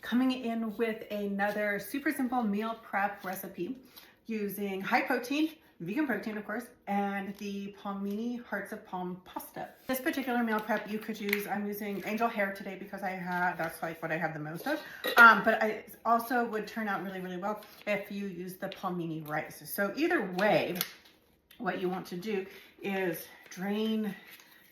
coming in with another super simple meal prep recipe using high protein, vegan protein of course, and the palmini hearts of palm pasta. This particular meal prep you could use, I'm using angel hair today because that's like what I have the most of, but I also would turn out really, really well if you use the palmini rice. So either way, what you want to do is drain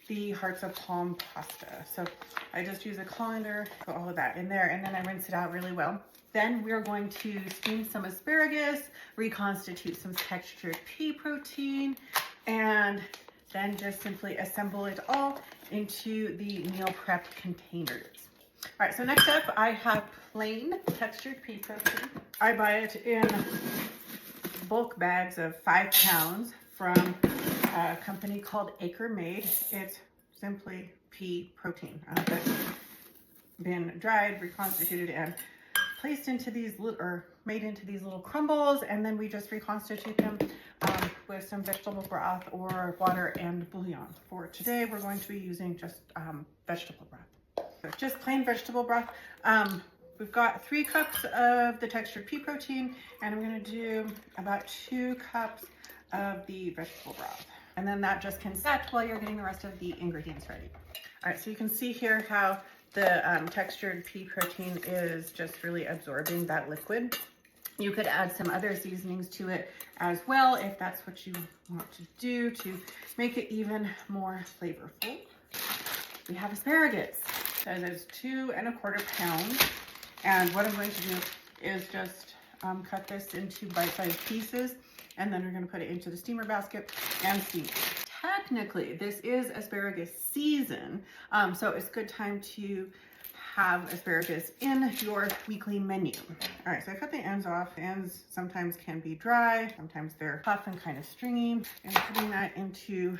the hearts of palm pasta. So I just use a colander, put all of that in there, and then I rinse it out really well. Then we're going to steam some asparagus, reconstitute some textured pea protein, and then just simply assemble it all into the meal prep containers. All right, so next up I have plain textured pea protein. I buy it in bulk bags of 5 pounds from a company called Acre Made. It's simply pea protein that's been dried, reconstituted, and placed into these made into these little crumbles, and then we just reconstitute them with some vegetable broth or water and bouillon. For today, we're going to be using just vegetable broth. So just plain vegetable broth. We've got 3 cups of the textured pea protein, and I'm going to do about 2 cups of the vegetable broth. And then that just can set while you're getting the rest of the ingredients ready. All right, so you can see here how the textured pea protein is just really absorbing that liquid. You could add some other seasonings to it as well if that's what you want to do to make it even more flavorful. We have asparagus. That is 2 1/4 pounds. And what I'm going to do is just cut this into bite-sized pieces, and then we're going to put it into the steamer basket and steam it. Technically, this is asparagus season, so it's a good time to have asparagus in your weekly menu. All right, so I cut the ends off. The ends sometimes can be dry, sometimes they're tough and kind of stringy, and putting that into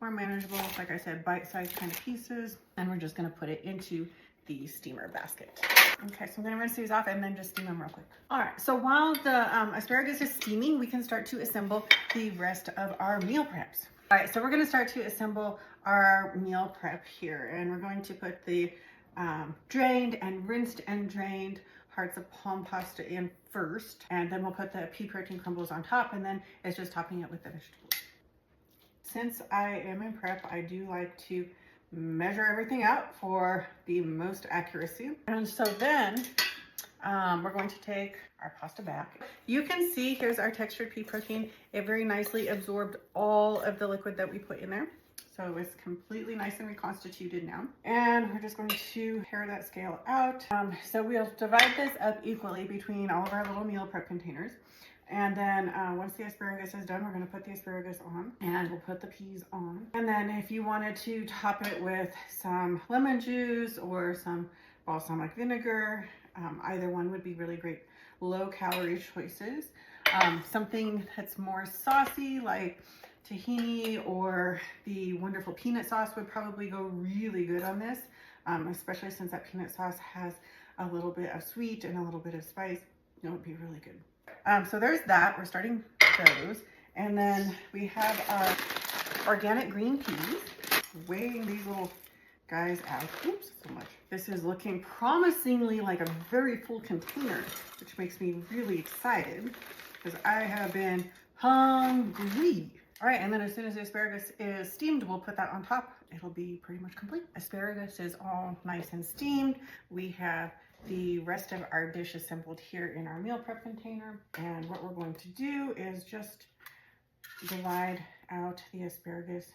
more manageable, like I said, bite-sized kind of pieces, and we're just going to put it into the steamer basket. Okay, so I'm gonna rinse these off and then just steam them real quick. All right, so while the asparagus is steaming, we can start to assemble the rest of our meal preps. All right, so we're gonna start to assemble our meal prep here, and we're going to put the drained and rinsed and drained hearts of palm pasta in first, and then we'll put the pea protein crumbles on top, and then it's just topping it with the vegetables. Since I am in prep, I do like to measure everything out for the most accuracy. And so then we're going to take our pasta back. You can see here's our textured pea protein. It very nicely absorbed all of the liquid that we put in there. So it's completely nice and reconstituted now. And we're just going to pare that scale out. So we'll divide this up equally between all of our little meal prep containers. And then once the asparagus is done, we're going to put the asparagus on, and we'll put the peas on. And then if you wanted to top it with some lemon juice or some balsamic vinegar, either one would be really great low-calorie choices. Something that's more saucy like tahini or the wonderful peanut sauce would probably go really good on this, especially since that peanut sauce has a little bit of sweet and a little bit of spice. It would be really good. So there's that. We're starting those. And then we have our organic green peas. Weighing these little guys out. Oops, so much. This is looking promisingly like a very full container, which makes me really excited because I have been hungry. All right, and then as soon as the asparagus is steamed, we'll put that on top. It'll be pretty much complete. Asparagus is all nice and steamed. We have the rest of our dish assembled here in our meal prep container. And what we're going to do is just divide out the asparagus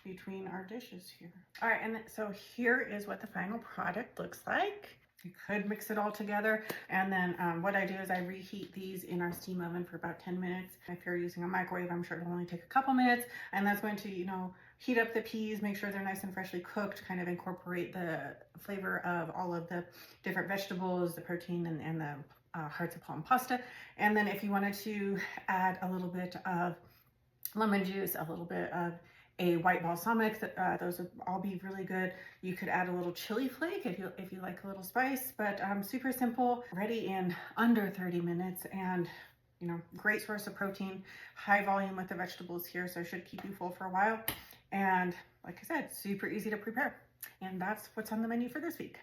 between our dishes here. All right, and so here is what the final product looks like. You could mix it all together, and then what I do is I reheat these in our steam oven for about 10 minutes. If you're using a microwave, I'm sure it'll only take a couple minutes, and that's going to, heat up the peas, make sure they're nice and freshly cooked, kind of incorporate the flavor of all of the different vegetables, the protein, and the hearts of palm pasta. And then if you wanted to add a little bit of lemon juice, a little bit of a white balsamic, those would all be really good. You could add a little chili flake if you like a little spice, but super simple, ready in under 30 minutes, and great source of protein, high volume with the vegetables here, so it should keep you full for a while. And like I said, super easy to prepare. And that's what's on the menu for this week.